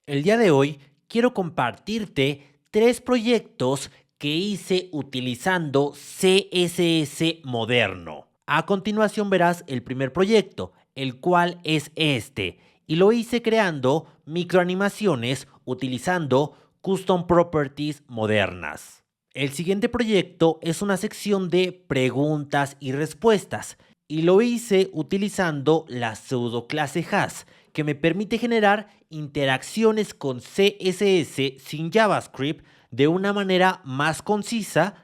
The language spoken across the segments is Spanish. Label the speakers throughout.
Speaker 1: El día de hoy quiero compartirte tres proyectos que hice utilizando CSS moderno. A continuación verás el primer proyecto, el cual es este, y lo hice creando microanimaciones utilizando custom properties modernas. El siguiente proyecto es una sección de preguntas y respuestas, y lo hice utilizando la pseudoclase has, que me permite generar interacciones con CSS sin JavaScript de una manera más concisa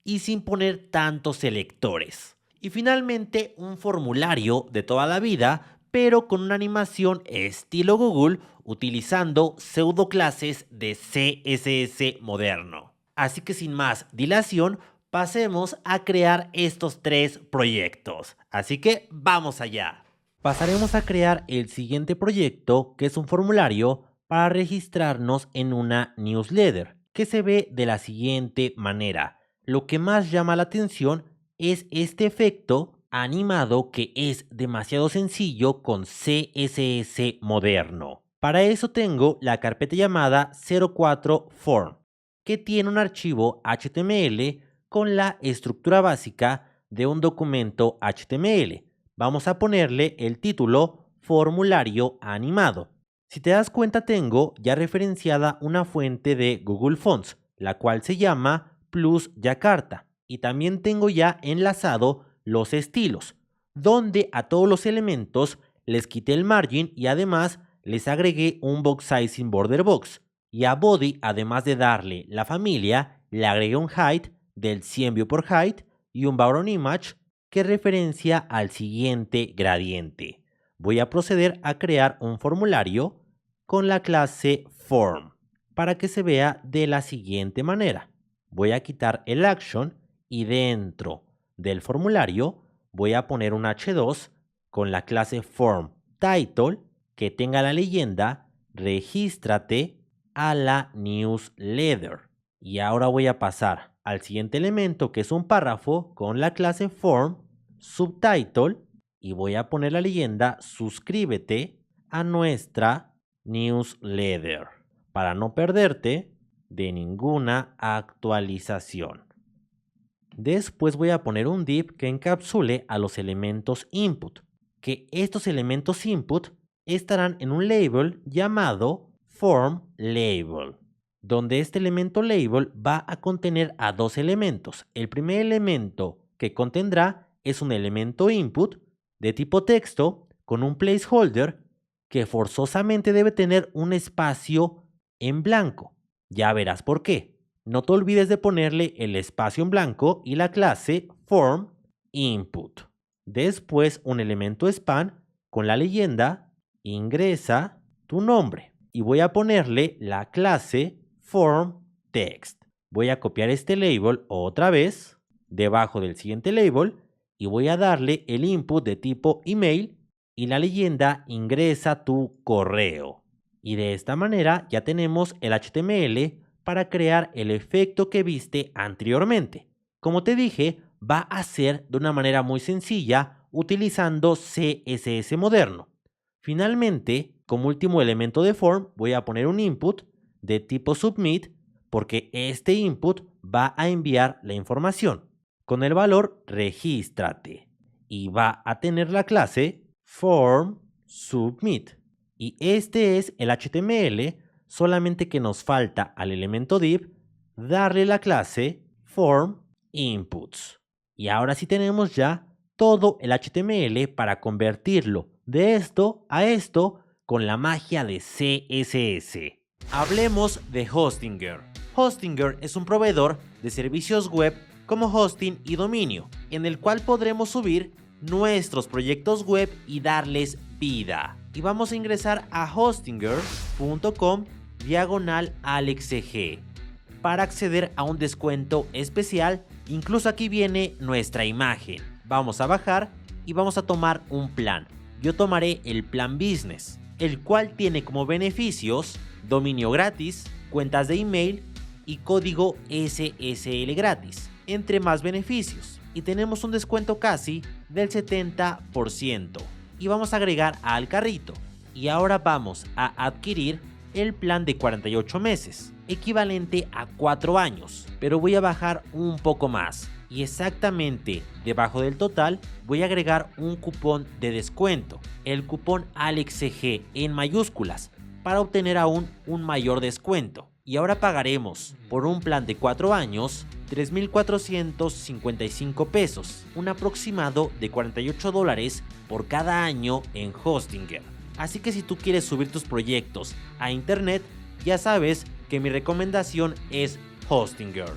Speaker 1: y sin poner tantos selectores. Y finalmente un formulario de toda la vida, pero con una animación estilo Google utilizando pseudoclases de CSS moderno. Así que sin más dilación, pasemos a crear estos tres proyectos. Así que vamos allá. Pasaremos a crear el siguiente proyecto, que es un formulario para registrarnos en una newsletter, que se ve de la siguiente manera. Lo que más llama la atención es este efecto animado que es demasiado sencillo con CSS moderno. Para eso tengo la carpeta llamada 04 form, que tiene un archivo HTML con la estructura básica de un documento HTML. Vamos a ponerle el título formulario animado. Si te das cuenta, tengo ya referenciada una fuente de Google Fonts, la cual se llama Plus Jakarta, y también tengo ya enlazado los estilos, donde a todos los elementos les quité el margin y además les agregué un box sizing border box, y a body, además de darle la familia, le agregué un height del 100 view por height y un background image que referencia al siguiente gradiente. Voy a proceder a crear un formulario con la clase form para que se vea de la siguiente manera. Voy a quitar el action y dentro del formulario voy a poner un h2 con la clase form title que tenga la leyenda regístrate a la newsletter. Y ahora voy a pasar al siguiente elemento, que es un párrafo con la clase form subtitle, y voy a poner la leyenda suscríbete a nuestra newsletter para no perderte de ninguna actualización. Después voy a poner un div que encapsule a los elementos input, que estos elementos input estarán en un label llamado form label, donde este elemento label va a contener a dos elementos. El primer elemento que contendrá es un elemento input de tipo texto con un placeholder que forzosamente debe tener un espacio en blanco. Ya verás por qué. No te olvides de ponerle el espacio en blanco y la clase form input. Después un elemento span con la leyenda ingresa tu nombre y voy a ponerle la clase form text. Voy a copiar este label otra vez debajo del siguiente label y voy a darle el input de tipo email y la leyenda ingresa tu correo. Y de esta manera ya tenemos el HTML para crear el efecto que viste anteriormente. Como te dije, va a ser de una manera muy sencilla utilizando CSS moderno. Finalmente, como último elemento de form, voy a poner un input de tipo submit porque este input va a enviar la información con el valor regístrate y va a tener la clase form submit. Y este es el HTML, solamente que nos falta al elemento div darle la clase form inputs. Y ahora sí tenemos ya todo el HTML para convertirlo de esto a esto con la magia de CSS. Hablemos de Hostinger. Hostinger es un proveedor de servicios web como hosting y dominio, en el cual podremos subir nuestros proyectos web y darles vida. Y vamos a ingresar a hostinger.com/AlexG para acceder a un descuento especial. Incluso aquí viene nuestra imagen. Vamos a bajar y vamos a tomar un plan. Yo tomaré el plan Business, el cual tiene como beneficios dominio gratis, cuentas de email y código SSL gratis, entre más beneficios. Y tenemos un descuento casi del 70%. Y vamos a agregar al carrito. Y ahora vamos a adquirir el plan de 48 meses, equivalente a 4 años, pero voy a bajar un poco más. Y exactamente debajo del total voy a agregar un cupón de descuento, el cupón AlexCG en mayúsculas, para obtener aún un mayor descuento. Y ahora pagaremos por un plan de 4 años 3,455 pesos, un aproximado de $48 por cada año en Hostinger. Así que si tú quieres subir tus proyectos a internet, ya sabes que mi recomendación es Hostinger.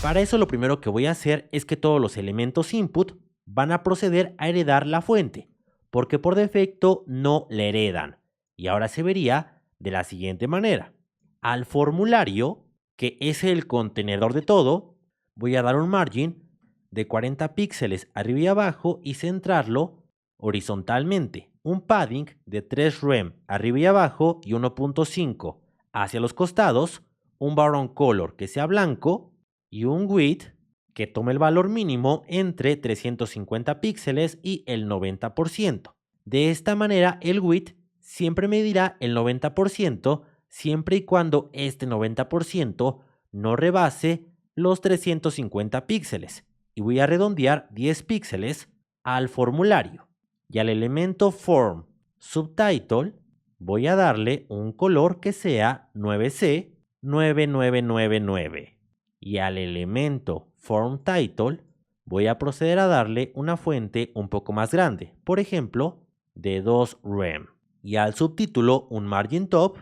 Speaker 1: Para eso lo primero que voy a hacer es que todos los elementos input van a proceder a heredar la fuente, porque por defecto no la heredan. Y ahora se vería de la siguiente manera. Al formulario, que es el contenedor de todo, voy a dar un margin de 40 píxeles arriba y abajo y centrarlo horizontalmente. Un padding de 3 rem arriba y abajo y 1.5 hacia los costados, un background color que sea blanco y un width que tome el valor mínimo entre 350 píxeles y el 90%. De esta manera el width siempre medirá el 90% siempre y cuando este 90% no rebase los 350 píxeles. Y voy a redondear 10 píxeles al formulario. Y al elemento form subtitle voy a darle un color que sea 9C 9999. Y al elemento form title voy a proceder a darle una fuente un poco más grande, por ejemplo, de 2 rem. Y al subtítulo un margin top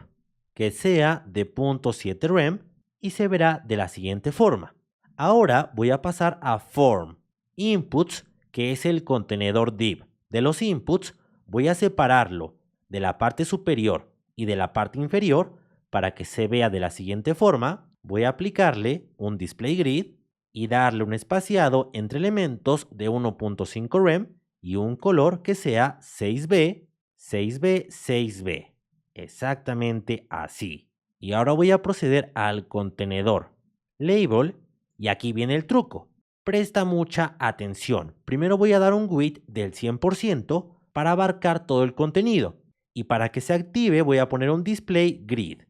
Speaker 1: que sea de 0.7 rem y se verá de la siguiente forma. Ahora voy a pasar a form inputs, que es el contenedor div. De los inputs voy a separarlo de la parte superior y de la parte inferior para que se vea de la siguiente forma. Voy a aplicarle un display grid y darle un espaciado entre elementos de 1.5 rem y un color que sea 6B, 6B, 6B. Exactamente así. Y ahora voy a proceder al contenedor label y aquí viene el truco. Presta mucha atención. Primero voy a dar un width del 100% para abarcar todo el contenido. Y para que se active voy a poner un display grid.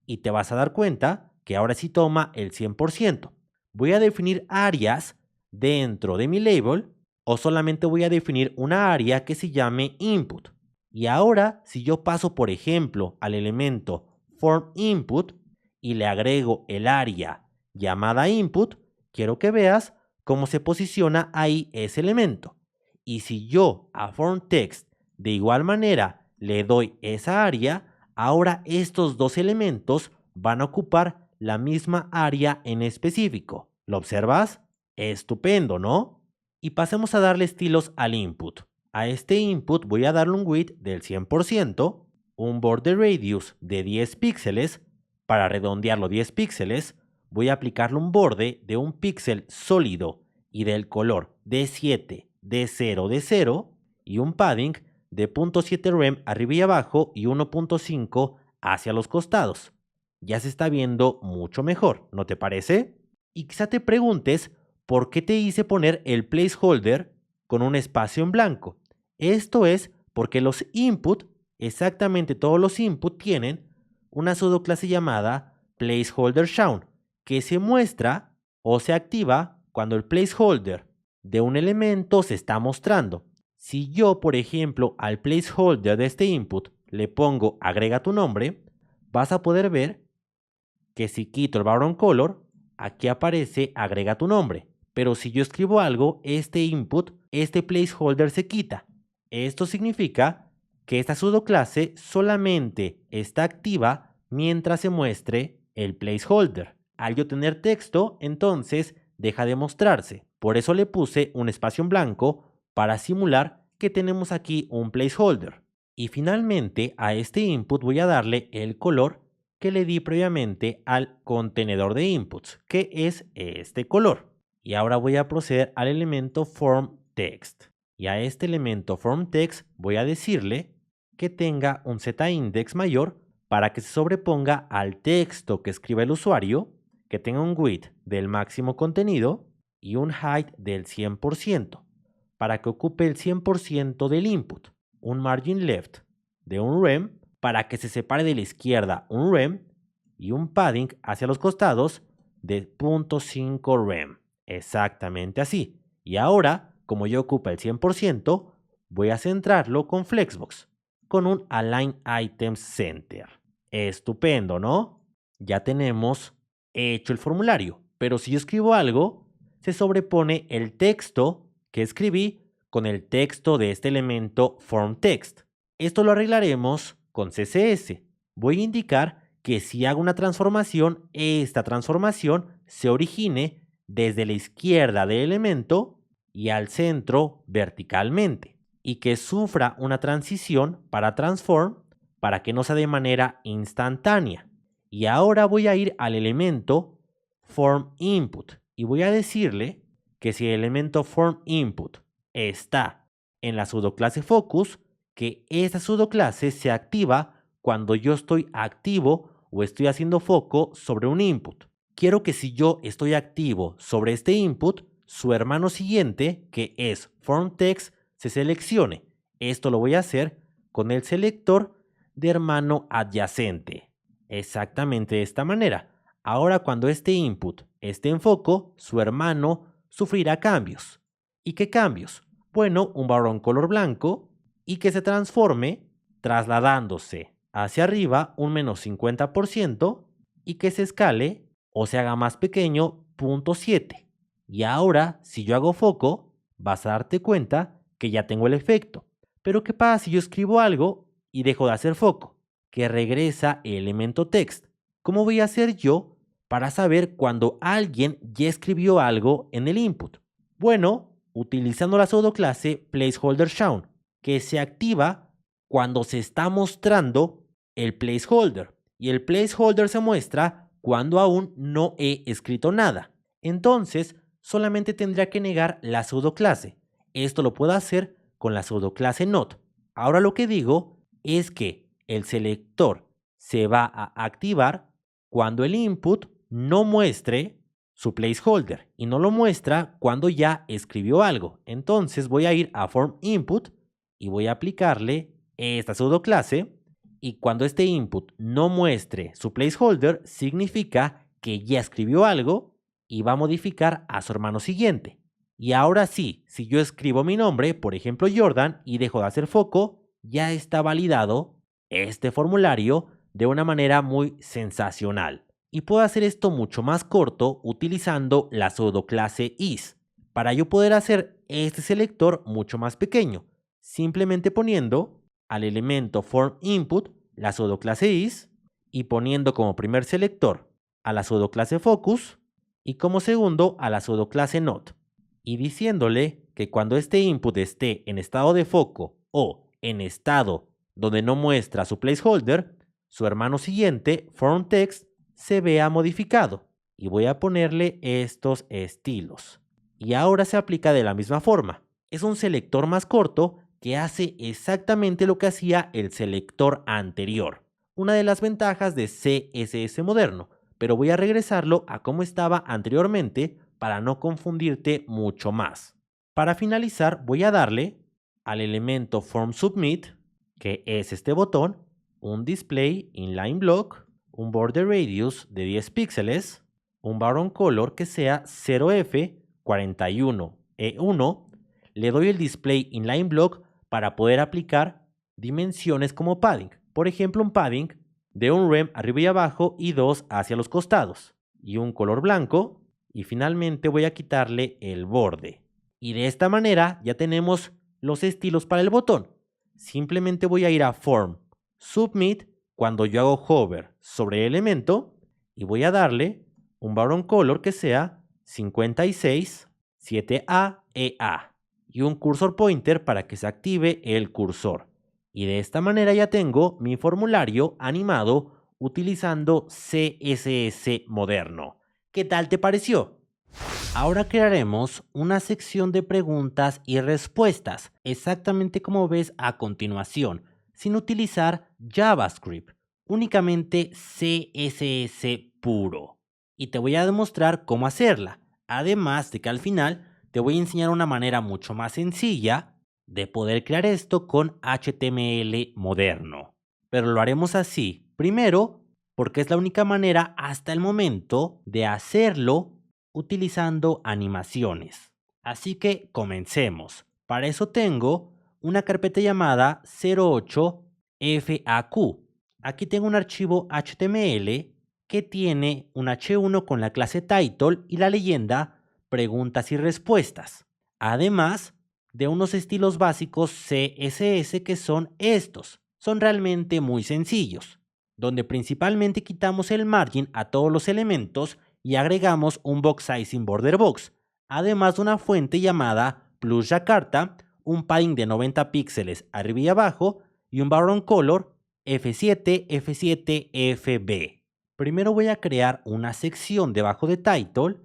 Speaker 1: Y te vas a dar cuenta que ahora sí toma el 100%. Voy a definir áreas dentro de mi label o solamente voy a definir una área que se llame input. Y ahora si yo paso por ejemplo al elemento form input y le agrego el área llamada input, quiero que veas cómo se posiciona ahí ese elemento. Y si yo a form text de igual manera le doy esa área, ahora estos dos elementos van a ocupar la misma área en específico. ¿Lo observas? Estupendo, ¿no? Y pasemos a darle estilos al input. A este input voy a darle un width del 100%, un border radius de 10 píxeles, para redondearlo 10 píxeles, voy a aplicarle un borde de un píxel sólido y del color D7, D0, D0 y un padding de 0.7 rem arriba y abajo y 1.5 hacia los costados. Ya se está viendo mucho mejor, ¿no te parece? Y quizá te preguntes por qué te hice poner el placeholder con un espacio en blanco. Esto es porque los input, exactamente todos los input tienen una pseudoclase llamada placeholder_shown, que se muestra o se activa cuando el placeholder de un elemento se está mostrando. Si yo, por ejemplo, al placeholder de este input le pongo agrega tu nombre, vas a poder ver que si quito el background color, aquí aparece agrega tu nombre. Pero si yo escribo algo, este input, este placeholder se quita. Esto significa que esta pseudoclase solamente está activa mientras se muestre el placeholder. Al yo tener texto, entonces deja de mostrarse. Por eso le puse un espacio en blanco para simular que tenemos aquí un placeholder. Y finalmente a este input voy a darle el color que le di previamente al contenedor de inputs, que es este color. Y ahora voy a proceder al elemento form text. Y a este elemento form text voy a decirle que tenga un z-index mayor para que se sobreponga al texto que escriba el usuario, que tenga un width del máximo contenido y un height del 100%, para que ocupe el 100% del input, un margin left de un rem para que se separe de la izquierda un rem y un padding hacia los costados de 0.5 rem. Exactamente así. Y ahora, como ya ocupa el 100%, voy a centrarlo con Flexbox, con un Align Items Center. Estupendo, ¿no? Ya tenemos hecho el formulario, pero si yo escribo algo, se sobrepone el texto que escribí con el texto de este elemento FormText. Esto lo arreglaremos con CSS. Voy a indicar que si hago una transformación, esta transformación se origine desde la izquierda del elemento y al centro verticalmente, y que sufra una transición para transform para que no sea de manera instantánea. Y ahora voy a ir al elemento form input y voy a decirle que si el elemento form input está en la pseudoclase focus, que esa pseudoclase se activa cuando yo estoy activo o estoy haciendo foco sobre un input. Quiero que si yo estoy activo sobre este input, su hermano siguiente, que es FormText, se seleccione. Esto lo voy a hacer con el selector de hermano adyacente. Exactamente de esta manera. Ahora cuando este input esté en foco, su hermano sufrirá cambios. ¿Y qué cambios? Bueno, un background color blanco y que se transforme trasladándose hacia arriba un menos 50% y que se escale o se haga más pequeño 0.7. Y ahora, si yo hago foco, vas a darte cuenta que ya tengo el efecto. Pero ¿qué pasa si yo escribo algo y dejo de hacer foco? Que regresa el elemento text. ¿Cómo voy a hacer yo para saber cuando alguien ya escribió algo en el input? Bueno, utilizando la pseudoclase placeholder_shown, que se activa cuando se está mostrando el placeholder. Y el placeholder se muestra cuando aún no he escrito nada. Entonces, solamente tendría que negar la pseudoclase. Esto lo puedo hacer con la pseudoclase not. Ahora lo que digo es que el selector se va a activar cuando el input no muestre su placeholder y no lo muestra cuando ya escribió algo. Entonces voy a ir a form input y voy a aplicarle esta pseudoclase y cuando este input no muestre su placeholder significa que ya escribió algo y va a modificar a su hermano siguiente. Y ahora sí, si yo escribo mi nombre, por ejemplo Jordan, y dejo de hacer foco, ya está validado este formulario de una manera muy sensacional. Y puedo hacer esto mucho más corto utilizando la pseudoclase is, para yo poder hacer este selector mucho más pequeño, simplemente poniendo al elemento form input la pseudoclase is y poniendo como primer selector a la pseudoclase focus y como segundo a la pseudoclase not, y diciéndole que cuando este input esté en estado de foco o en estado donde no muestra su placeholder, su hermano siguiente, FormText, se vea modificado. Y voy a ponerle estos estilos. Y ahora se aplica de la misma forma. Es un selector más corto que hace exactamente lo que hacía el selector anterior. Una de las ventajas de CSS moderno, pero voy a regresarlo a como estaba anteriormente para no confundirte mucho más. Para finalizar, voy a darle al elemento FormSubmit, que es este botón, un display inline block, un border radius de 10 píxeles, un background color que sea 0F41E1, le doy el display inline block para poder aplicar dimensiones como padding. Por ejemplo, un padding de un rem arriba y abajo y 2 hacia los costados. Y un color blanco. Y finalmente voy a quitarle el borde. Y de esta manera ya tenemos los estilos para el botón. Simplemente voy a ir a Form, Submit, cuando yo hago hover sobre el elemento. Y voy a darle un background color que sea 56, 7A, EA. Y un cursor pointer para que se active el cursor. Y de esta manera ya tengo mi formulario animado utilizando CSS moderno. ¿Qué tal te pareció? Ahora crearemos una sección de preguntas y respuestas, exactamente como ves a continuación, sin utilizar JavaScript, únicamente CSS puro. Y te voy a demostrar cómo hacerla, además de que al final te voy a enseñar una manera mucho más sencilla de poder crear esto con HTML moderno. pero lo haremos así. Primero, porque es la única manera hasta el momento de hacerlo utilizando animaciones. Así que comencemos. Para eso tengo una carpeta llamada 08FAQ. Aquí tengo un archivo HTML que tiene un H1 con la clase title y la leyenda preguntas y respuestas. Además de unos estilos básicos CSS que son estos. Son realmente muy sencillos, donde principalmente quitamos el margin a todos los elementos y agregamos un box sizing border box, además de una fuente llamada Plus Jakarta, un padding de 90 píxeles arriba y abajo y un background color F7, F7, FB. Primero voy a crear una sección debajo de title,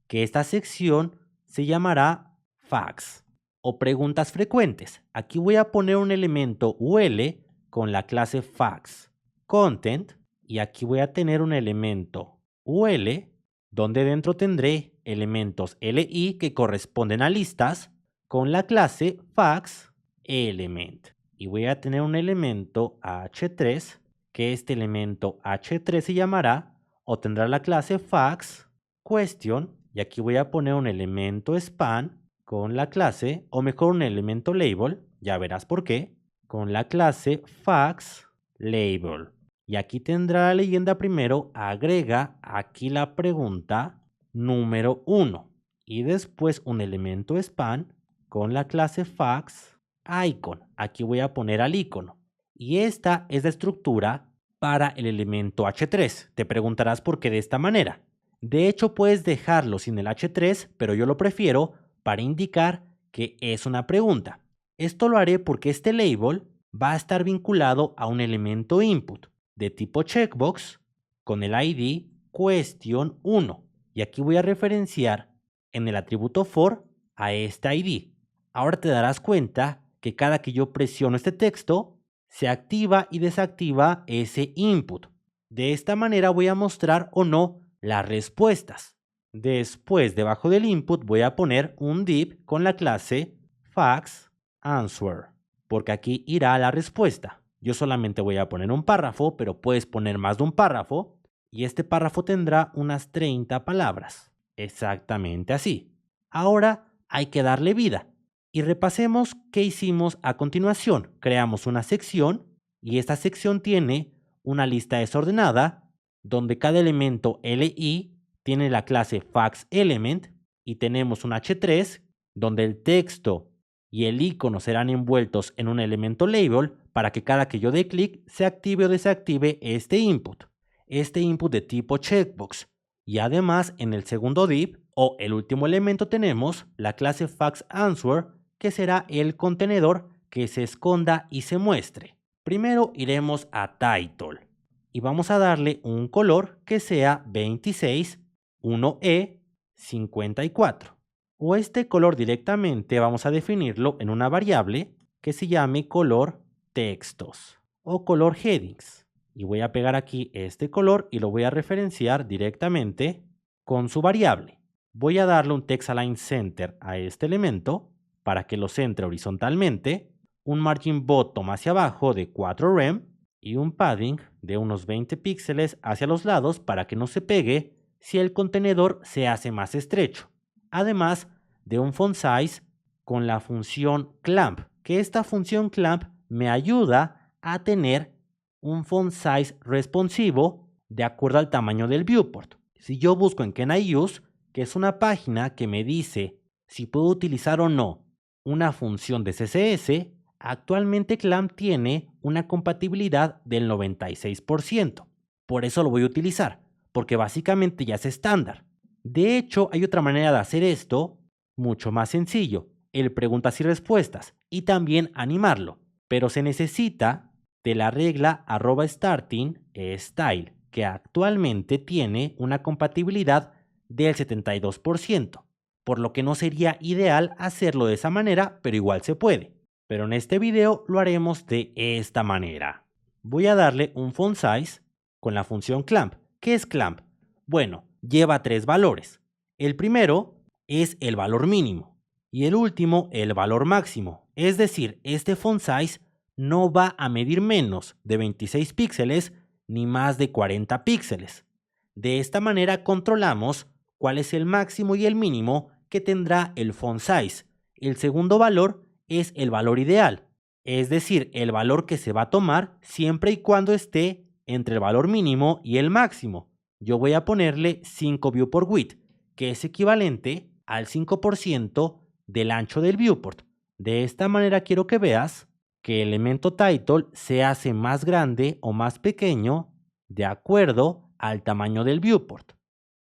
Speaker 1: que esta sección se llamará facts o preguntas frecuentes. Aquí voy a poner un elemento UL con la clase facts content y aquí voy a tener un elemento UL donde dentro tendré elementos LI que corresponden a listas con la clase facts element. Y voy a tener un elemento H3 que este elemento H3 se llamará o tendrá la clase facts question y aquí voy a poner un elemento span con la clase, o mejor un elemento label, ya verás por qué, con la clase facts label. Y aquí tendrá la leyenda primero, agrega aquí la pregunta número 1 y después un elemento span con la clase facts icon. Aquí voy a poner al icono. Y esta es la estructura para el elemento H3. Te preguntarás por qué de esta manera. De hecho, puedes dejarlo sin el H3, pero yo lo prefiero para indicar que es una pregunta. Esto lo haré porque este label va a estar vinculado a un elemento input de tipo checkbox con el ID question 1. Y aquí voy a referenciar en el atributo for a este ID. Ahora te darás cuenta que cada que yo presiono este texto, se activa y desactiva ese input. De esta manera voy a mostrar o no las respuestas. Después, debajo del input, voy a poner un div con la clase facts answer, porque aquí irá la respuesta. Yo solamente voy a poner un párrafo, pero puedes poner más de un párrafo, y este párrafo tendrá unas 30 palabras. Exactamente así. Ahora hay que darle vida. Y repasemos qué hicimos a continuación. Creamos una sección, y esta sección tiene una lista desordenada, donde cada elemento LI tiene la clase factsElement y tenemos un H3 donde el texto y el icono serán envueltos en un elemento label para que cada que yo dé clic se active o desactive este input de tipo checkbox. Y además en el segundo div o el último elemento tenemos la clase factsAnswer que será el contenedor que se esconda y se muestre. Primero iremos a title y vamos a darle un color que sea 26 1E54. O este color directamente vamos a definirlo en una variable que se llame color textos o color headings. Y voy a pegar aquí este color y lo voy a referenciar directamente con su variable. Voy a darle un text align center a este elemento para que lo centre horizontalmente, un margin bottom hacia abajo de 4 rem y un padding de unos 20 píxeles hacia los lados para que no se pegue si el contenedor se hace más estrecho. Además de un font size con la función clamp, que esta función clamp me ayuda a tener un font size responsivo de acuerdo al tamaño del viewport. Si yo busco en Can I Use, que es una página que me dice si puedo utilizar o no una función de CSS, actualmente Clamp tiene una compatibilidad del 96%. Por eso lo voy a utilizar, porque básicamente ya es estándar. De hecho, hay otra manera de hacer esto, mucho más sencillo, el preguntas y respuestas, y también animarlo. Pero se necesita de la regla @starting style, que actualmente tiene una compatibilidad del 72%, por lo que no sería ideal hacerlo de esa manera, pero igual se puede. Pero en este video lo haremos de esta manera. Voy a darle un font size con la función clamp. ¿Qué es clamp? Bueno, lleva 3 valores. El primero es el valor mínimo y el último el valor máximo. Es decir, este font size no va a medir menos de 26 píxeles ni más de 40 píxeles. De esta manera controlamos cuál es el máximo y el mínimo que tendrá el font size. El segundo valor es el valor ideal, es decir, el valor que se va a tomar siempre y cuando esté entre el valor mínimo y el máximo. Yo voy a ponerle 5 viewport width, que es equivalente al 5% del ancho del viewport. De esta manera quiero que veas que el elemento title se hace más grande o más pequeño de acuerdo al tamaño del viewport,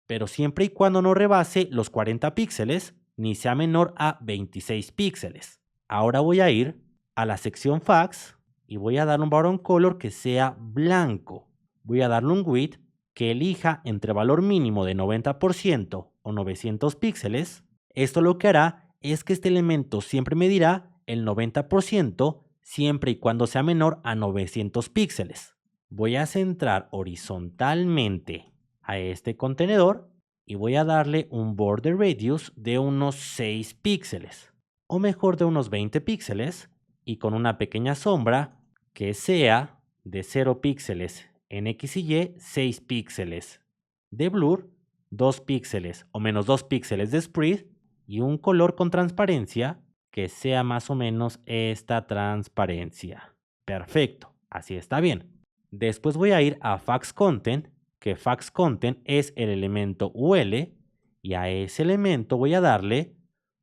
Speaker 1: pero siempre y cuando no rebase los 40 píxeles ni sea menor a 26 píxeles. Ahora voy a ir a la sección fax y voy a dar un background color que sea blanco. Voy a darle un width que elija entre valor mínimo de 90% o 900 píxeles. Esto lo que hará es que este elemento siempre medirá el 90% siempre y cuando sea menor a 900 píxeles. Voy a centrar horizontalmente a este contenedor y voy a darle un border radius de unos 6 píxeles, o mejor de unos 20 píxeles, y con una pequeña sombra que sea de 0 píxeles en X y Y, 6 píxeles de blur, 2 píxeles o menos 2 píxeles de spread y un color con transparencia que sea más o menos esta transparencia. Perfecto, así está bien. Después voy a ir a Fax Content, que Fax Content es el elemento UL, y a ese elemento voy a darle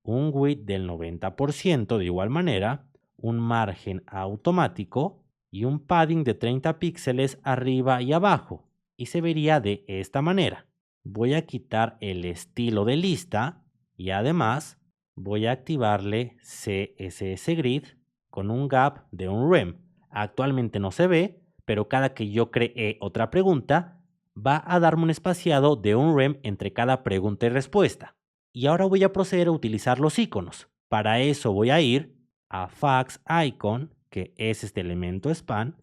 Speaker 1: un width del 90% de igual manera, un margen automático y un padding de 30 píxeles arriba y abajo. Y se vería de esta manera. Voy a quitar el estilo de lista y además voy a activarle CSS Grid con un gap de un rem. Actualmente no se ve, pero cada que yo cree otra pregunta, va a darme un espaciado de un rem entre cada pregunta y respuesta. Y ahora voy a proceder a utilizar los iconos. Para eso voy a ir a Fax Icon, que es este elemento span.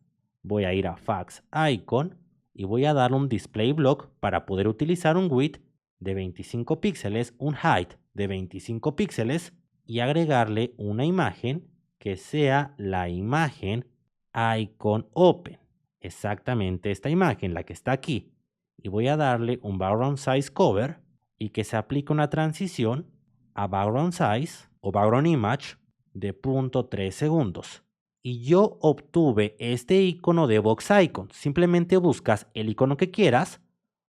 Speaker 1: Voy a ir a Fax Icon y voy a darle un display block para poder utilizar un width de 25 píxeles, un height de 25 píxeles y agregarle una imagen que sea la imagen icon open. Exactamente esta imagen, la que está aquí. Y voy a darle un background size cover y que se aplique una transición a background size o background image de 0.3 segundos. Y yo obtuve este icono de box icon. Simplemente buscas el icono que quieras,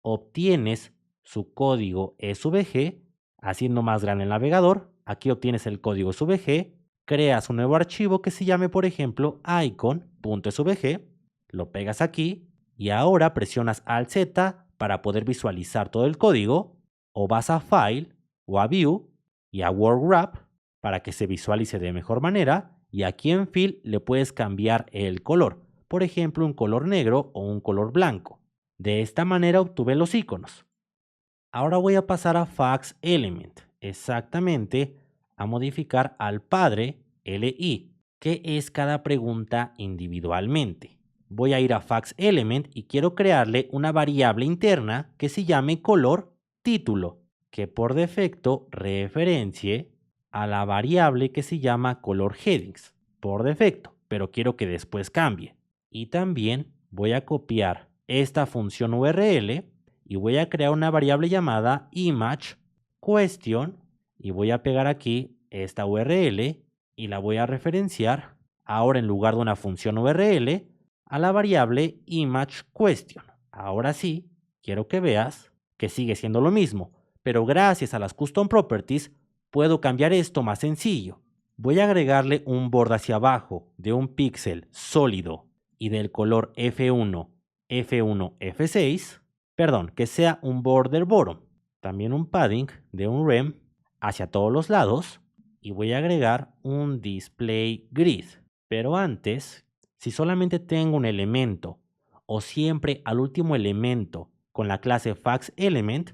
Speaker 1: obtienes su código SVG, haciendo más grande el navegador. Aquí obtienes el código SVG, creas un nuevo archivo que se llame, por ejemplo, icon.svg, lo pegas aquí y ahora presionas Alt Z para poder visualizar todo el código, o vas a File o a View y a Word Wrap para que se visualice de mejor manera, y aquí en Fill le puedes cambiar el color, por ejemplo un color negro o un color blanco. De esta manera obtuve los iconos. Ahora voy a pasar a Fax Element, exactamente a modificar al padre LI, que es cada pregunta individualmente. Voy a ir a Fax Element y quiero crearle una variable interna que se llame color título, que por defecto referencie a la variable que se llama color headings, por defecto, pero quiero que después cambie. Y también voy a copiar esta función URL y voy a crear una variable llamada image question y voy a pegar aquí esta URL y la voy a referenciar ahora en lugar de una función URL a la variable image question. Ahora sí, quiero que veas que sigue siendo lo mismo, pero gracias a las custom properties puedo cambiar esto más sencillo. Voy a agregarle un borde hacia abajo de un píxel sólido y del color F1, F1, F6, perdón, que sea un border bottom. También un padding de un rem hacia todos los lados y voy a agregar un display grid. Pero antes, si solamente tengo un elemento o siempre al último elemento con la clase FaxElement,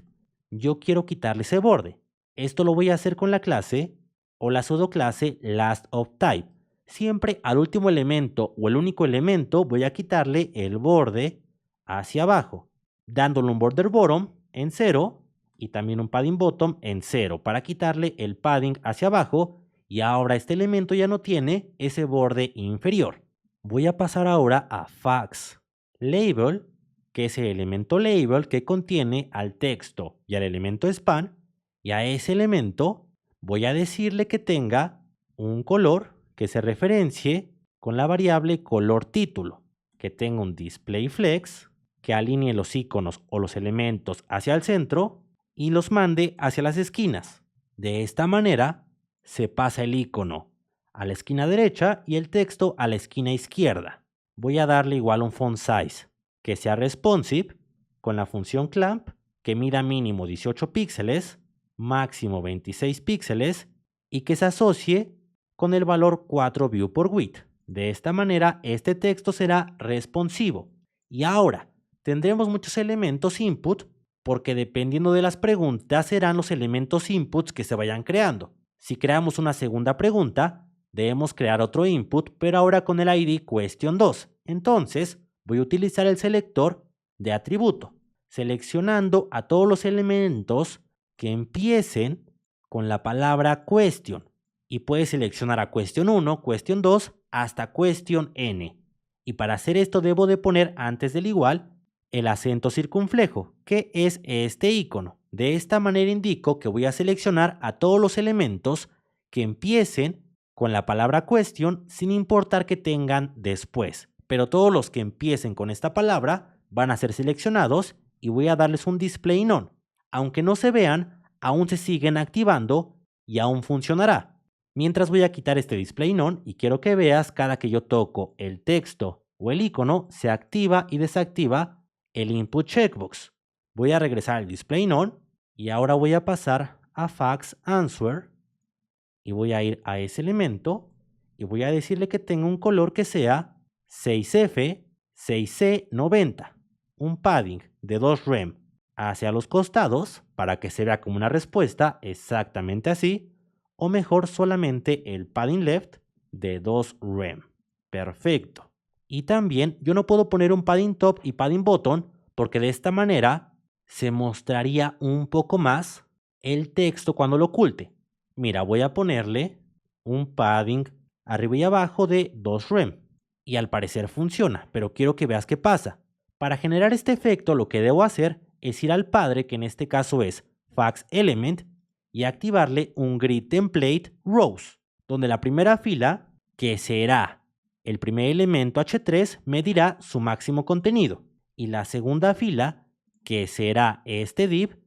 Speaker 1: yo quiero quitarle ese borde. Esto lo voy a hacer con la clase o la pseudoclase lastOfType. Siempre al último elemento o el único elemento voy a quitarle el borde hacia abajo, dándole un border bottom en 0 y también un padding bottom en 0 para quitarle el padding hacia abajo, y ahora este elemento ya no tiene ese borde inferior. Voy a pasar ahora a fax label, que es el elemento label que contiene al texto y al elemento span, y a ese elemento voy a decirle que tenga un color que se referencie con la variable color título, que tenga un display flex, que alinee los iconos o los elementos hacia el centro y los mande hacia las esquinas. De esta manera se pasa el icono a la esquina derecha y el texto a la esquina izquierda. Voy a darle igual un font size que sea responsive con la función clamp, que mida mínimo 18 píxeles, máximo 26 píxeles y que se asocie con el valor 4 view por width. De esta manera este texto será responsivo. Y ahora tendremos muchos elementos input porque dependiendo de las preguntas serán los elementos inputs que se vayan creando. Si creamos una segunda pregunta, debemos crear otro input, pero ahora con el ID question 2. Entonces, voy a utilizar el selector de atributo, seleccionando a todos los elementos que empiecen con la palabra question. Y puedes seleccionar a question 1, question 2, hasta question n. Y para hacer esto debo de poner antes del igual el acento circunflejo, que es este icono. De esta manera indico que voy a seleccionar a todos los elementos que empiecen con la palabra question sin importar que tengan después. Pero todos los que empiecen con esta palabra van a ser seleccionados y voy a darles un display none. Aunque no se vean, aún se siguen activando y aún funcionará. Mientras voy a quitar este display none y quiero que veas cada que yo toco el texto o el icono se activa y desactiva el input checkbox. Voy a regresar al display none y ahora voy a pasar a fax answer y voy a ir a ese elemento y voy a decirle que tenga un color que sea 6F 6C90, un padding de 2 rem hacia los costados para que se vea como una respuesta exactamente así, o mejor solamente el padding left de 2 rem. Perfecto. Y también yo no puedo poner un padding top y padding bottom porque de esta manera se mostraría un poco más el texto cuando lo oculte. Mira, voy a ponerle un padding arriba y abajo de 2 rem. Y al parecer funciona, pero quiero que veas qué pasa. Para generar este efecto lo que debo hacer es ir al padre, que en este caso es fax element, y activarle un grid template rows, donde la primera fila, que será el primer elemento H3, medirá su máximo contenido. Y la segunda fila, que será este div,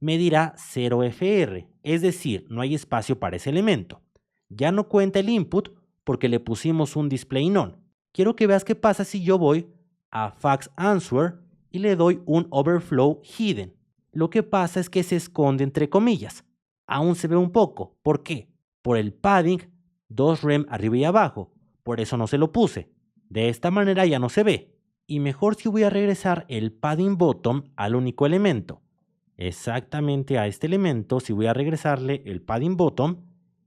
Speaker 1: medirá 0fr, es decir, no hay espacio para ese elemento. Ya no cuenta el input porque le pusimos un display none. Quiero que veas qué pasa si yo voy a fax answer y le doy un overflow hidden. Lo que pasa es que se esconde entre comillas. Aún se ve un poco. ¿Por qué? Por el padding 2 rem arriba y abajo. Por eso no se lo puse. De esta manera ya no se ve. Y mejor si voy a regresar el padding bottom al único elemento. Exactamente a este elemento, si voy a regresarle el padding bottom,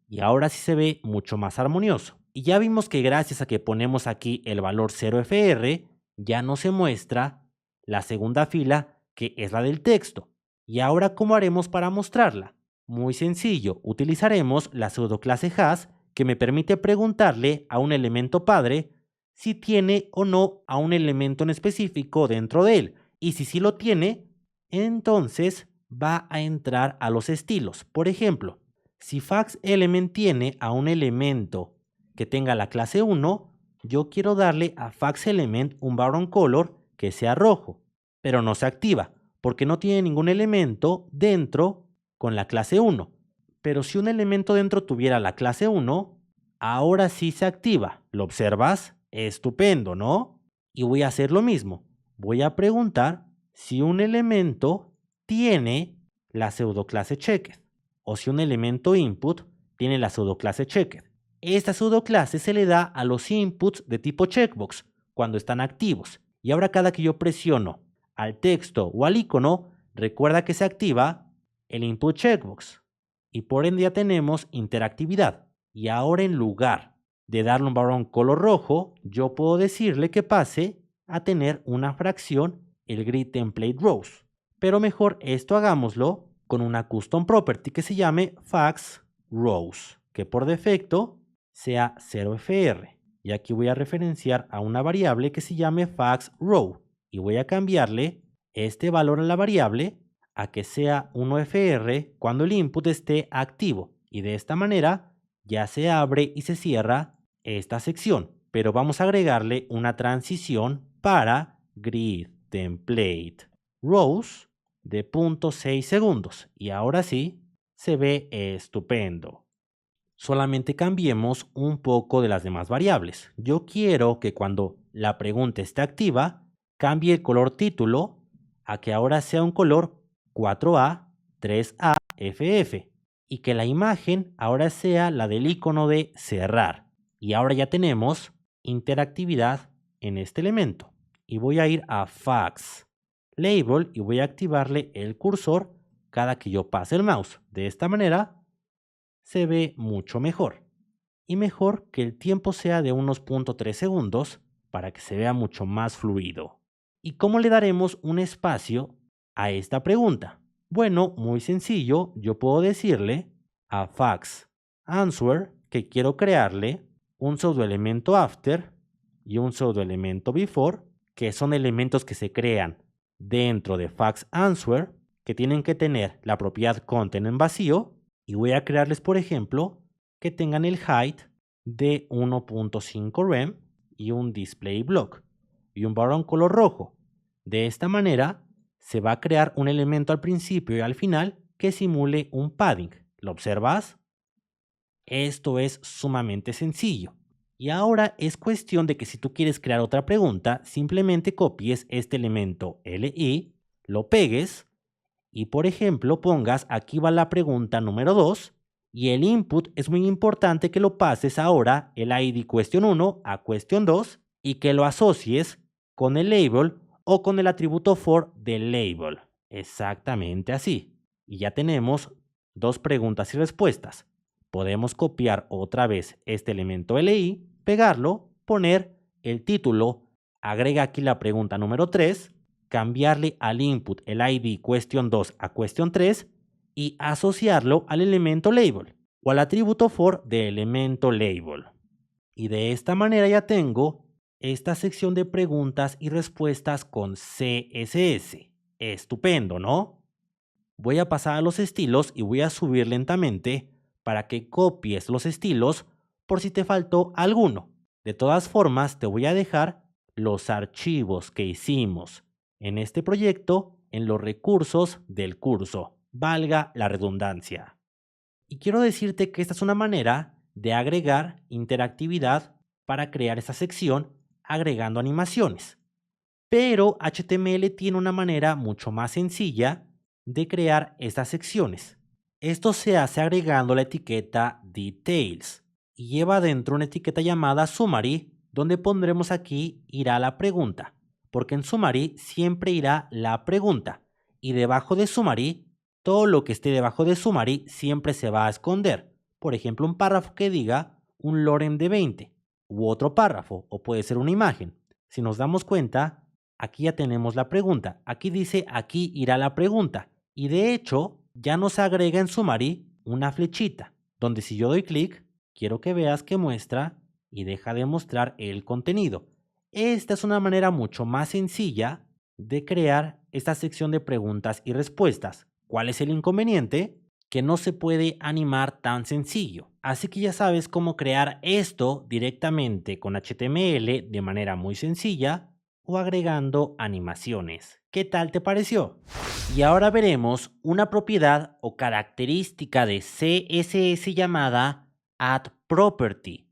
Speaker 1: y ahora sí se ve mucho más armonioso. Y ya vimos que gracias a que ponemos aquí el valor 0fr, ya no se muestra la segunda fila, que es la del texto. ¿Y ahora cómo haremos para mostrarla? Muy sencillo, utilizaremos la pseudoclase has, que me permite preguntarle a un elemento padre si tiene o no a un elemento en específico dentro de él. Y si sí lo tiene, entonces va a entrar a los estilos. Por ejemplo, si fax element tiene a un elemento que tenga la clase 1, yo quiero darle a fax element un background color que sea rojo, pero no se activa porque no tiene ningún elemento dentro con la clase 1. Pero si un elemento dentro tuviera la clase 1, ahora sí se activa. ¿Lo observas? Estupendo, ¿no? Y voy a hacer lo mismo. Voy a preguntar si un elemento tiene la pseudoclase checked o si un elemento input tiene la pseudoclase checked. Esta pseudoclase se le da a los inputs de tipo checkbox cuando están activos. Y ahora cada que yo presiono al texto o al icono, recuerda que se activa el input checkbox. Y por ende ya tenemos interactividad. Y ahora en lugar de darle un background color rojo, yo puedo decirle que pase a tener una fracción, el grid template rows. Pero mejor esto hagámoslo con una custom property que se llame fax rows, que por defecto sea 0fr. Y aquí voy a referenciar a una variable que se llame FaxRow. Y voy a cambiarle este valor a la variable a que sea 1FR cuando el input esté activo. Y de esta manera ya se abre y se cierra esta sección. Pero vamos a agregarle una transición para grid template rows de 0.6 segundos. Y ahora sí, se ve estupendo. Solamente cambiemos un poco de las demás variables. Yo quiero que cuando la pregunta esté activa, cambie el color título a que ahora sea un color 4A, 3A, FF. Y que la imagen ahora sea la del icono de cerrar. Y ahora ya tenemos interactividad en este elemento. Y voy a ir a Fax Label y voy a activarle el cursor cada que yo pase el mouse. De esta manera se ve mucho mejor. Y mejor que el tiempo sea de unos 0.3 segundos para que se vea mucho más fluido. ¿Y cómo le daremos un espacio a esta pregunta? Bueno, muy sencillo, yo puedo decirle a fax answer que quiero crearle un pseudoelemento after y un pseudoelemento before, que son elementos que se crean dentro de fax answer, que tienen que tener la propiedad content en vacío, y voy a crearles, por ejemplo, que tengan el height de 1.5 rem y un display block y un background color rojo. De esta manera se va a crear un elemento al principio y al final que simule un padding. ¿Lo observas? Esto es sumamente sencillo. Y ahora es cuestión de que si tú quieres crear otra pregunta, simplemente copies este elemento li, lo pegues y, por ejemplo, pongas aquí va la pregunta número 2 y el input es muy importante que lo pases ahora el ID question 1 a question 2 y que lo asocies con el label o con el atributo for del label. Exactamente así. Y ya tenemos dos preguntas y respuestas. Podemos copiar otra vez este elemento LI, pegarlo, poner el título, agrega aquí la pregunta número 3, cambiarle al input el ID question 2 a question 3 y asociarlo al elemento label o al atributo for de elemento label. Y de esta manera ya tengo esta sección de preguntas y respuestas con CSS. Estupendo, ¿no? Voy a pasar a los estilos y voy a subir lentamente para que copies los estilos por si te faltó alguno. De todas formas, te voy a dejar los archivos que hicimos en este proyecto en los recursos del curso. Valga la redundancia. Y quiero decirte que esta es una manera de agregar interactividad para crear esa sección agregando animaciones. Pero HTML tiene una manera mucho más sencilla de crear estas secciones. Esto se hace agregando la etiqueta Details y lleva dentro una etiqueta llamada Summary, donde pondremos aquí irá la pregunta, porque en Summary siempre irá la pregunta y debajo de Summary, todo lo que esté debajo de Summary siempre se va a esconder. Por ejemplo, un párrafo que diga un lorem de 20 u otro párrafo o puede ser una imagen. Si nos damos cuenta, aquí ya tenemos la pregunta. Aquí dice, aquí irá la pregunta. Y de hecho, ya nos agrega en Summary una flechita, donde si yo doy clic, quiero que veas que muestra y deja de mostrar el contenido. Esta es una manera mucho más sencilla de crear esta sección de preguntas y respuestas. ¿Cuál es el inconveniente? Que no se puede animar tan sencillo. Así que ya sabes cómo crear esto directamente con HTML de manera muy sencilla o agregando animaciones. ¿Qué tal te pareció? Y ahora veremos una propiedad o característica de CSS llamada addProperty,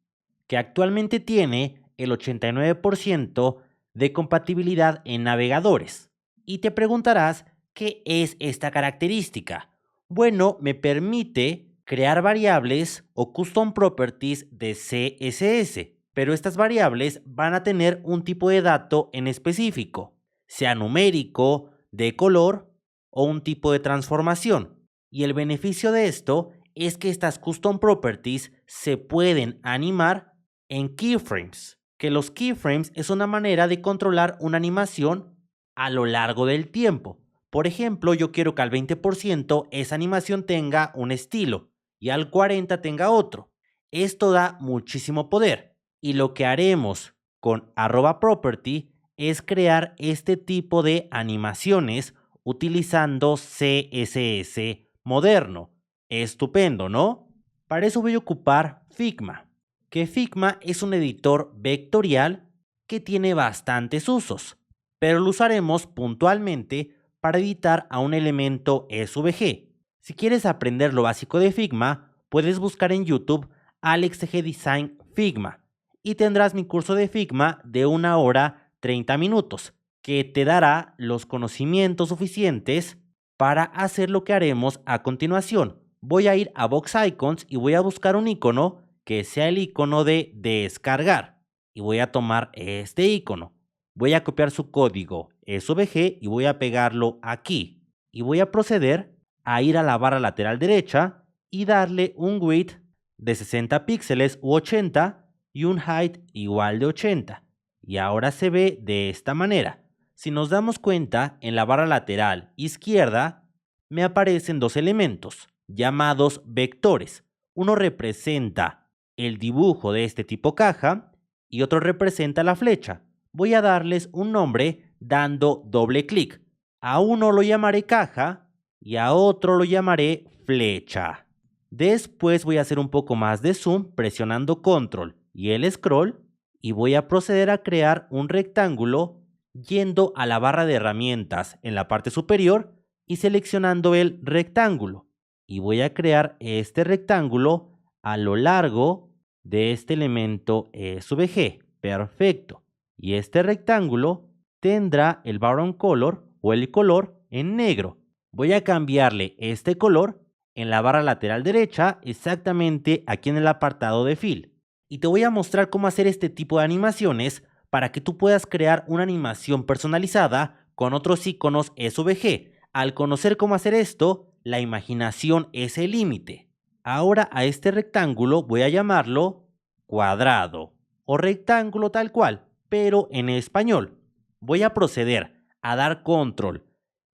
Speaker 1: que actualmente tiene el 89% de compatibilidad en navegadores. Y te preguntarás, ¿qué es esta característica? Bueno, me permite crear variables o custom properties de CSS, pero estas variables van a tener un tipo de dato en específico, sea numérico, de color o un tipo de transformación. Y el beneficio de esto es que estas custom properties se pueden animar en keyframes, que los keyframes es una manera de controlar una animación a lo largo del tiempo. Por ejemplo, yo quiero que al 20% esa animación tenga un estilo y al 40% tenga otro. Esto da muchísimo poder. Y lo que haremos con @property es crear este tipo de animaciones utilizando CSS moderno. Estupendo, ¿no? Para eso voy a ocupar Figma, que Figma es un editor vectorial que tiene bastantes usos, pero lo usaremos puntualmente para editar a un elemento SVG. Si quieres aprender lo básico de Figma, puedes buscar en YouTube AlexG Design Figma y tendrás mi curso de Figma de 1 hora 30 minutos, que te dará los conocimientos suficientes para hacer lo que haremos a continuación. Voy a ir a Box Icons y voy a buscar un icono que sea el icono de descargar. Y voy a tomar este icono. Voy a copiar su código SVG y voy a pegarlo aquí. Y voy a proceder a ir a la barra lateral derecha y darle un width de 60 píxeles u 80 y un height igual de 80. Y ahora se ve de esta manera. Si nos damos cuenta, en la barra lateral izquierda me aparecen dos elementos llamados vectores. Uno representa el dibujo de este tipo caja y otro representa la flecha. Voy a darles un nombre dando doble clic. A uno lo llamaré caja y a otro lo llamaré flecha. Después voy a hacer un poco más de zoom presionando control y el scroll y voy a proceder a crear un rectángulo yendo a la barra de herramientas en la parte superior y seleccionando el rectángulo. Y voy a crear este rectángulo a lo largo de este elemento SVG. Perfecto. Y este rectángulo tendrá el background color o el color en negro. Voy a cambiarle este color en la barra lateral derecha, exactamente aquí en el apartado de Fill. Y te voy a mostrar cómo hacer este tipo de animaciones para que tú puedas crear una animación personalizada con otros iconos SVG. Al conocer cómo hacer esto, la imaginación es el límite. Ahora a este rectángulo voy a llamarlo cuadrado o rectángulo tal cual, pero en español. Voy a proceder a dar control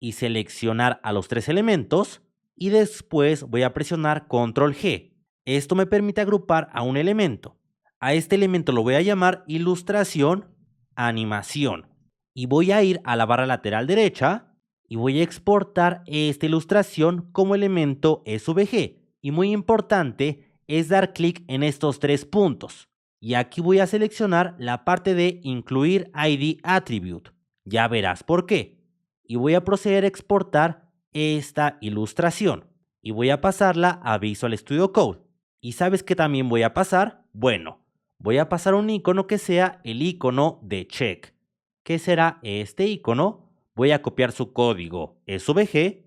Speaker 1: y seleccionar a los tres elementos y después voy a presionar control G. Esto me permite agrupar a un elemento. A este elemento lo voy a llamar ilustración, animación. Y voy a ir a la barra lateral derecha y voy a exportar esta ilustración como elemento SVG. Y muy importante es dar clic en estos tres puntos. Y aquí voy a seleccionar la parte de incluir ID Attribute. Ya verás por qué. Y voy a proceder a exportar esta ilustración. Y voy a pasarla a Visual Studio Code. ¿Y sabes qué también voy a pasar? Bueno, voy a pasar un icono que sea el icono de check. ¿Qué será este icono? Voy a copiar su código SVG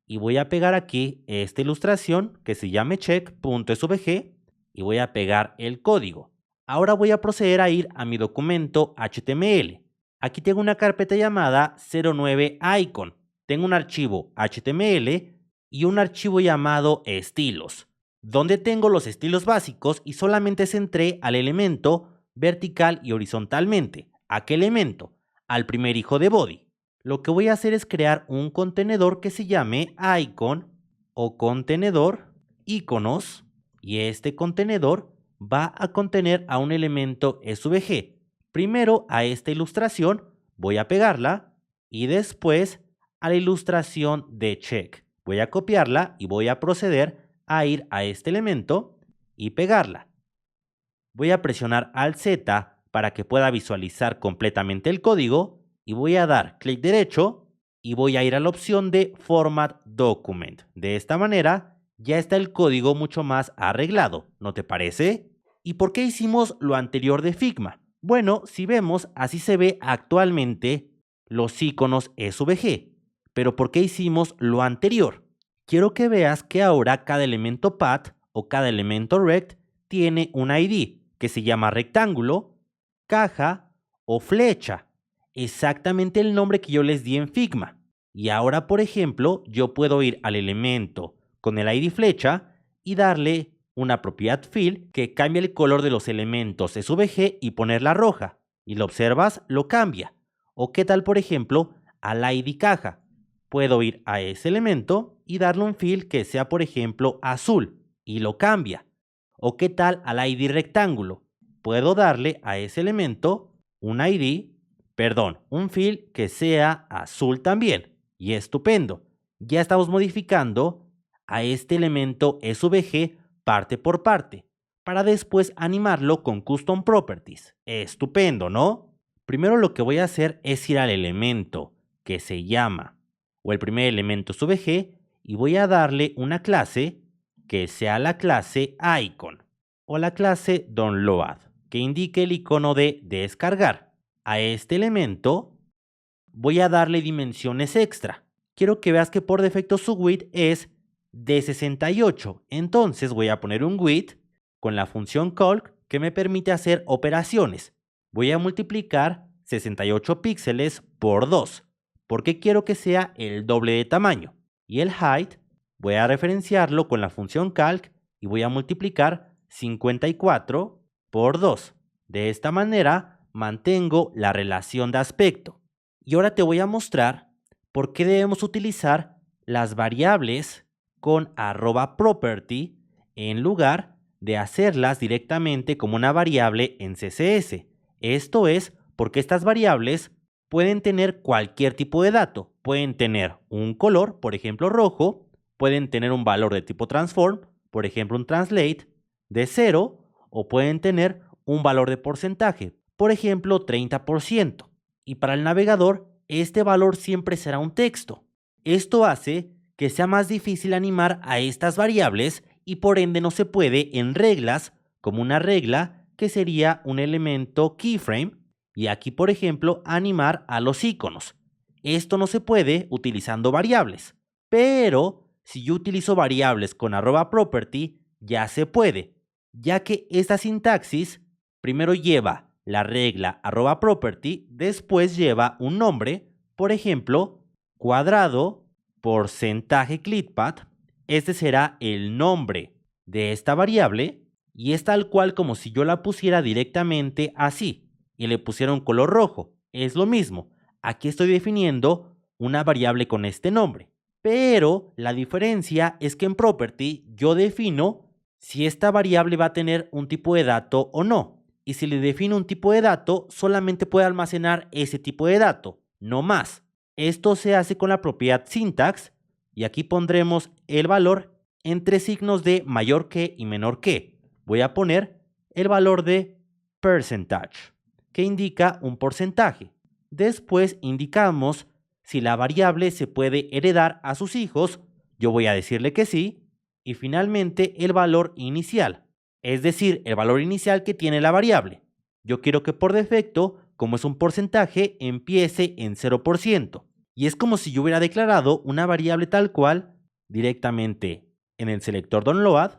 Speaker 1: y voy a pegar aquí esta ilustración que se llame check.svg y voy a pegar el código. Ahora voy a proceder a ir a mi documento HTML. Aquí tengo una carpeta llamada 09 icon. Tengo un archivo HTML y un archivo llamado estilos, donde tengo los estilos básicos y solamente centré al elemento vertical y horizontalmente. ¿A qué elemento? Al primer hijo de body. Lo que voy a hacer es crear un contenedor que se llame icon o contenedor iconos y este contenedor va a contener a un elemento SVG. Primero a esta ilustración voy a pegarla y después a la ilustración de check. Voy a copiarla y voy a proceder a ir a este elemento y pegarla. Voy a presionar Alt Z para que pueda visualizar completamente el código y voy a dar clic derecho y voy a ir a la opción de Format Document. De esta manera ya está el código mucho más arreglado, ¿no te parece? ¿Y por qué hicimos lo anterior de Figma? Bueno, si vemos, así se ve actualmente los iconos SVG. Pero ¿por qué hicimos lo anterior? Quiero que veas que ahora cada elemento path o cada elemento rect tiene un ID que se llama rectángulo, caja o flecha. Exactamente el nombre que yo les di en Figma. Y ahora, por ejemplo, yo puedo ir al elemento con el ID flecha y darle una propiedad fill que cambia el color de los elementos SVG y ponerla roja. Y lo observas, lo cambia. O qué tal, por ejemplo, al ID caja. Puedo ir a ese elemento y darle un fill que sea, por ejemplo, azul y lo cambia. O qué tal al ID rectángulo. puedo darle a ese elemento un ID, un fill que sea azul también. Y estupendo. Ya estamos modificando a este elemento SVG parte por parte para después animarlo con Custom Properties. Estupendo, ¿no? Primero lo que voy a hacer es ir al elemento que se llama, o el primer elemento SVG, y voy a darle una clase que sea la clase icon o la clase download, que indique el icono de descargar. A este elemento voy a darle dimensiones extra. Quiero que veas que por defecto su width es de 68. Entonces voy a poner un width con la función calc que me permite hacer operaciones. Voy a multiplicar 68 píxeles por 2, porque quiero que sea el doble de tamaño. Y el height voy a referenciarlo con la función calc y voy a multiplicar 54 por 2. De esta manera mantengo la relación de aspecto. Y ahora te voy a mostrar por qué debemos utilizar las variables con @property en lugar de hacerlas directamente como una variable en CSS. Esto es porque estas variables pueden tener cualquier tipo de dato. Pueden tener un color, por ejemplo rojo, pueden tener un valor de tipo transform, por ejemplo un translate, de 0, o pueden tener un valor de porcentaje, por ejemplo 30%. Y para el navegador, este valor siempre será un texto. Esto hace que sea más difícil animar a estas variables y por ende no se puede en reglas, como una regla que sería un elemento keyframe, y aquí por ejemplo animar a los iconos. Esto no se puede utilizando variables, pero si yo utilizo variables con @property ya se puede, ya que esta sintaxis primero lleva la regla @property, después lleva un nombre, por ejemplo, cuadrado porcentaje clickpath. Este será el nombre de esta variable y es tal cual como si yo la pusiera directamente así y le pusiera un color rojo. Es lo mismo. Aquí estoy definiendo una variable con este nombre. Pero la diferencia es que en property yo defino si esta variable va a tener un tipo de dato o no. Y si le defino un tipo de dato, solamente puede almacenar ese tipo de dato, no más. Esto se hace con la propiedad syntax y aquí pondremos el valor entre signos de mayor que y menor que. Voy a poner el valor de percentage, que indica un porcentaje. Después indicamos si la variable se puede heredar a sus hijos. Yo voy a decirle que sí. Y finalmente el valor inicial, es decir, el valor inicial que tiene la variable. Yo quiero que por defecto, como es un porcentaje, empiece en 0%. Y es como si yo hubiera declarado una variable tal cual directamente en el selector download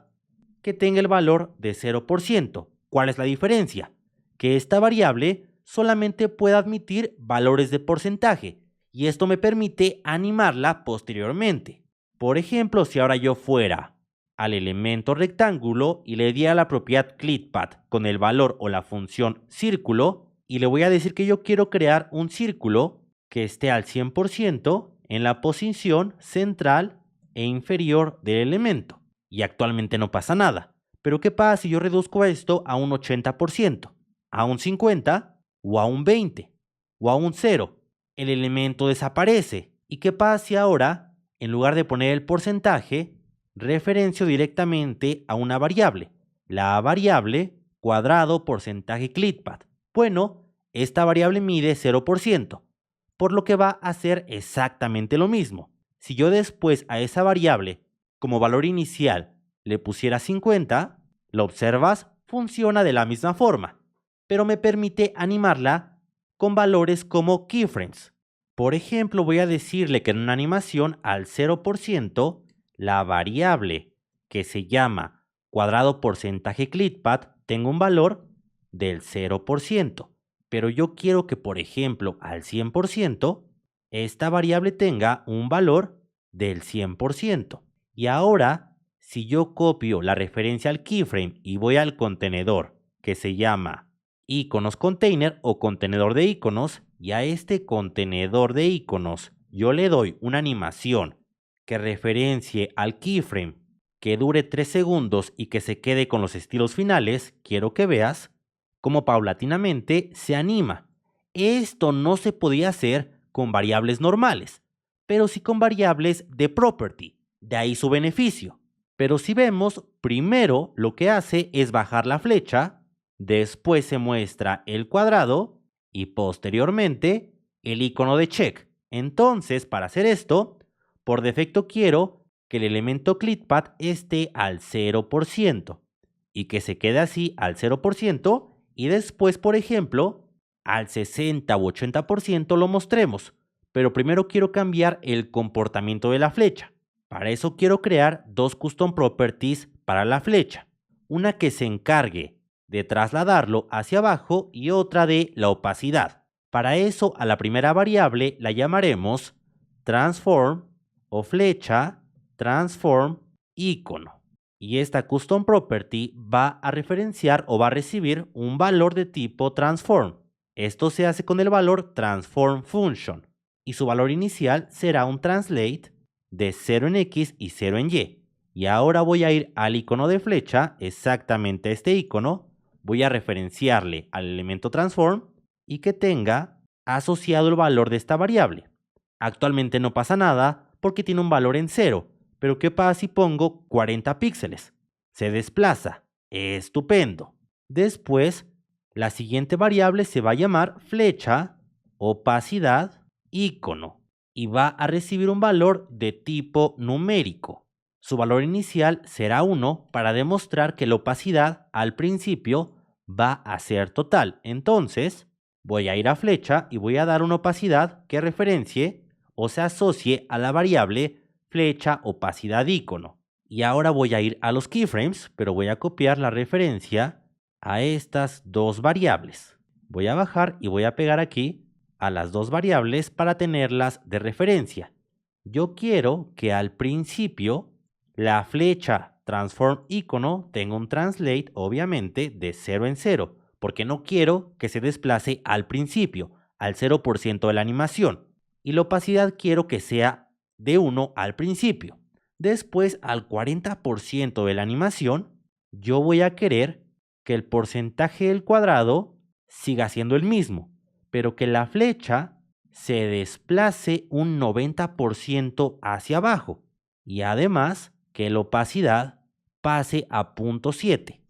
Speaker 1: que tenga el valor de 0%. ¿Cuál es la diferencia? Que esta variable solamente puede admitir valores de porcentaje y esto me permite animarla posteriormente. Por ejemplo, si ahora yo fuera al elemento rectángulo y le diera la propiedad clickpath con el valor o la función círculo y le voy a decir que yo quiero crear un círculo que esté al 100% en la posición central e inferior del elemento. Y actualmente no pasa nada. Pero ¿qué pasa si yo reduzco esto a un 80%, a un 50% o a un 20% o a un 0%? El elemento desaparece. ¿Y qué pasa si ahora, en lugar de poner el porcentaje, referencio directamente a una variable? La variable cuadrado porcentaje clickpath. Bueno, esta variable mide 0%, por lo que va a hacer exactamente lo mismo. Si yo después a esa variable, como valor inicial, le pusiera 50, ¿lo observas? Funciona de la misma forma, pero me permite animarla con valores como keyframes. Por ejemplo, voy a decirle que en una animación al 0%, la variable que se llama cuadrado porcentaje clickpath tenga un valor del 0%. Pero yo quiero que, por ejemplo, al 100%, esta variable tenga un valor del 100%. Y ahora, si yo copio la referencia al keyframe y voy al contenedor que se llama iconos container o contenedor de iconos, y a este contenedor de iconos yo le doy una animación que referencie al keyframe que dure 3 segundos y que se quede con los estilos finales, quiero que veas como paulatinamente se anima. Esto no se podía hacer con variables normales, pero sí con variables de property, de ahí su beneficio. Pero si vemos, primero lo que hace es bajar la flecha, después se muestra el cuadrado y posteriormente el icono de check. Entonces, para hacer esto, por defecto quiero que el elemento ClickPath esté al 0% y que se quede así al 0% y después, por ejemplo, al 60 u 80% lo mostremos. Pero primero quiero cambiar el comportamiento de la flecha. Para eso quiero crear dos custom properties para la flecha. Una que se encargue de trasladarlo hacia abajo y otra de la opacidad. Para eso a la primera variable la llamaremos transform o flecha transform icono. Y esta custom property va a referenciar o va a recibir un valor de tipo transform. Esto se hace con el valor transform function y su valor inicial será un translate de 0 en X y 0 en Y. Y ahora voy a ir al icono de flecha, exactamente este icono, voy a referenciarle al elemento transform y que tenga asociado el valor de esta variable. Actualmente no pasa nada porque tiene un valor en 0, pero ¿qué pasa si pongo 40 píxeles? Se desplaza. Estupendo. Después, la siguiente variable se va a llamar flecha opacidad icono y va a recibir un valor de tipo numérico. Su valor inicial será 1 para demostrar que la opacidad al principio va a ser total. Entonces, voy a ir a flecha y voy a dar una opacidad que referencie o se asocie a la variable flecha opacidad icono. Y ahora voy a ir a los keyframes, pero voy a copiar la referencia a estas dos variables. Voy a bajar y voy a pegar aquí a las dos variables para tenerlas de referencia. Yo quiero que al principio la flecha transform icono tenga un translate obviamente de 0 en 0, porque no quiero que se desplace al principio, al 0% de la animación. Y la opacidad quiero que sea de 1 al principio. Después, al 40% de la animación, yo voy a querer que el porcentaje del cuadrado siga siendo el mismo, pero que la flecha se desplace un 90% hacia abajo y además que la opacidad pase a 0.7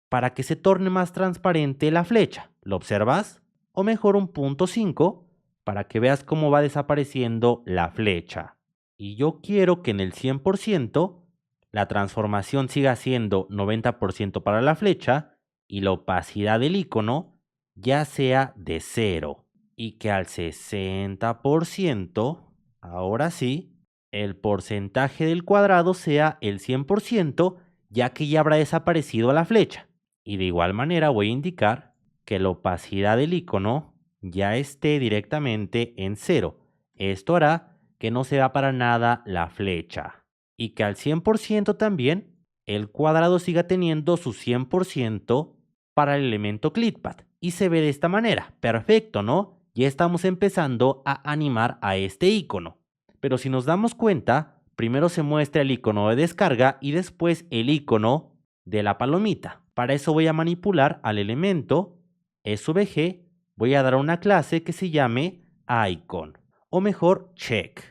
Speaker 1: para que se torne más transparente la flecha. ¿Lo observas? O mejor un 0.5 para que veas cómo va desapareciendo la flecha. Y yo quiero que en el 100% la transformación siga siendo 90% para la flecha y la opacidad del icono ya sea de 0. Y que al 60%, ahora sí, el porcentaje del cuadrado sea el 100%, ya que ya habrá desaparecido la flecha. Y de igual manera voy a indicar que la opacidad del icono ya esté directamente en 0. Esto hará que no se vea para nada la flecha. Y que al 100% también el cuadrado siga teniendo su 100% para el elemento ClickPath. Y se ve de esta manera. Perfecto, ¿no? Ya estamos empezando a animar a este icono. Pero si nos damos cuenta, primero se muestra el icono de descarga y después el icono de la palomita. Para eso voy a manipular al elemento SVG, voy a dar una clase que se llame icon, o mejor check.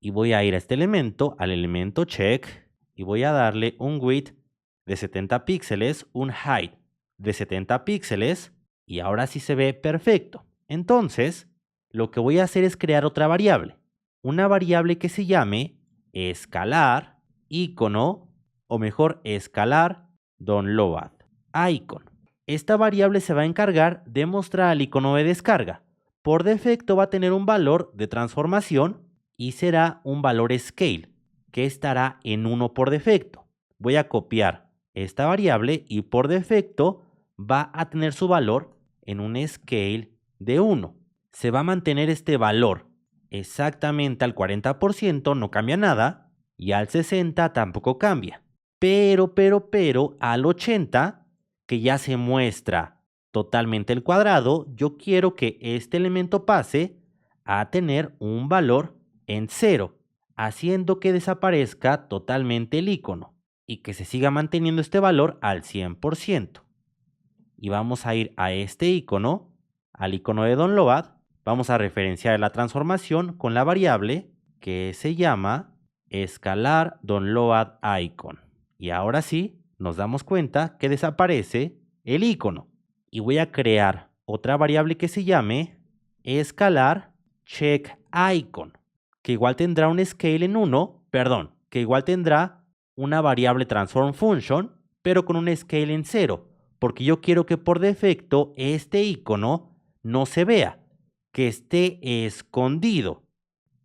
Speaker 1: Y voy a ir a este elemento, al elemento check, y voy a darle un width de 70 píxeles, un height de 70 píxeles, y ahora sí se ve perfecto. Entonces, lo que voy a hacer es crear otra variable. Una variable que se llame escalar icono, o mejor escalar download icon. Esta variable se va a encargar de mostrar el icono de descarga. Por defecto va a tener un valor de transformación y será un valor scale, que estará en 1 por defecto. Voy a copiar esta variable y por defecto va a tener su valor en un scale de 1. Se va a mantener este valor exactamente al 40%, no cambia nada, y al 60% tampoco cambia. Pero al 80%, que ya se muestra totalmente el cuadrado, yo quiero que este elemento pase a tener un valor en 0, haciendo que desaparezca totalmente el icono y que se siga manteniendo este valor al 100%. y vamos a ir a este icono, al icono de download. Vamos a referenciar la transformación con la variable que se llama escalar download icon. Y ahora sí, nos damos cuenta que desaparece el icono. Y voy a crear otra variable que se llame escalar check icon, que igual tendrá un scale en 1, que igual tendrá una variable transform function, pero con un scale en 0, porque yo quiero que por defecto este icono no se vea, que esté escondido.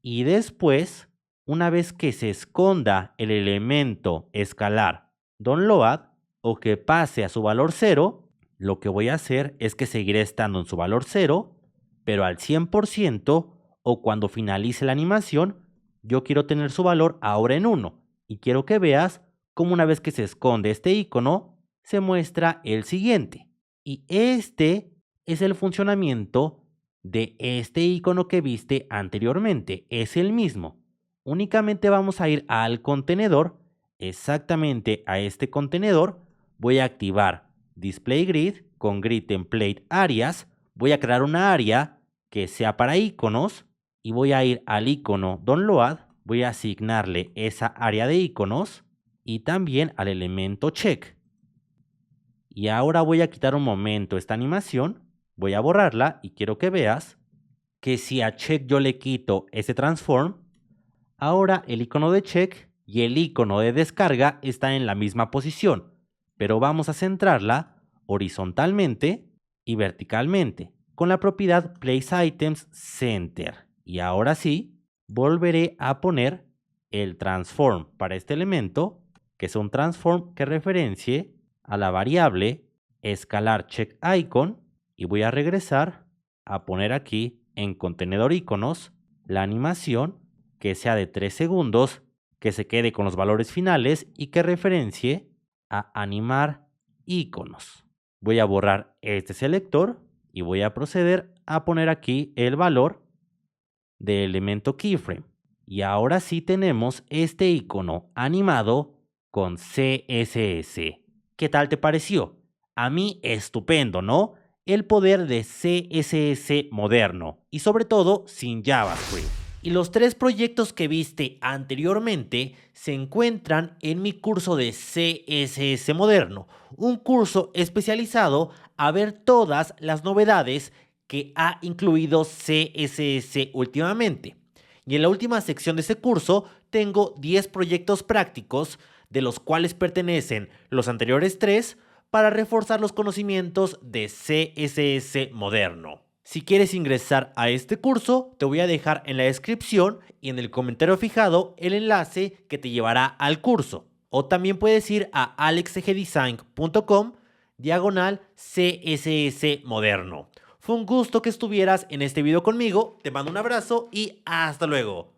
Speaker 1: Y después, una vez que se esconda el elemento escalar download o que pase a su valor 0, lo que voy a hacer es que seguiré estando en su valor 0, pero al 100% o cuando finalice la animación, yo quiero tener su valor ahora en 1 y quiero que veas cómo una vez que se esconde este icono, se muestra el siguiente. Y este es el funcionamiento de este icono que viste anteriormente. Es el mismo. Únicamente vamos a ir al contenedor, exactamente a este contenedor. Voy a activar Display Grid con Grid Template Areas. Voy a crear una área que sea para iconos y voy a ir al icono Download. Voy a asignarle esa área de iconos y también al elemento check. Y ahora voy a quitar un momento esta animación, voy a borrarla y quiero que veas que si a check yo le quito ese transform, ahora el icono de check y el icono de descarga están en la misma posición, pero vamos a centrarla horizontalmente y verticalmente con la propiedad Place Items Center. Y ahora sí, volveré a poner el transform para este elemento, que es un transform que referencie a la variable escalar check icon, y voy a regresar a poner aquí en contenedor iconos la animación que sea de 3 segundos, que se quede con los valores finales y que referencie a animar iconos. Voy a borrar este selector y voy a proceder a poner aquí el valor del elemento keyframe. Y ahora sí tenemos este icono animado con CSS. ¿Qué tal te pareció? A mí estupendo, ¿no? El poder de CSS moderno y sobre todo sin JavaScript. Y los 3 proyectos que viste anteriormente se encuentran en mi curso de CSS moderno, un curso especializado a ver todas las novedades que ha incluido CSS últimamente. Y en la última sección de ese curso tengo 10 proyectos prácticos, de los cuales pertenecen los anteriores 3, para reforzar los conocimientos de CSS moderno. Si quieres ingresar a este curso, te voy a dejar en la descripción y en el comentario fijado el enlace que te llevará al curso. O también puedes ir a alexcgdesign.com/CSS moderno. Fue un gusto que estuvieras en este video conmigo, te mando un abrazo y hasta luego.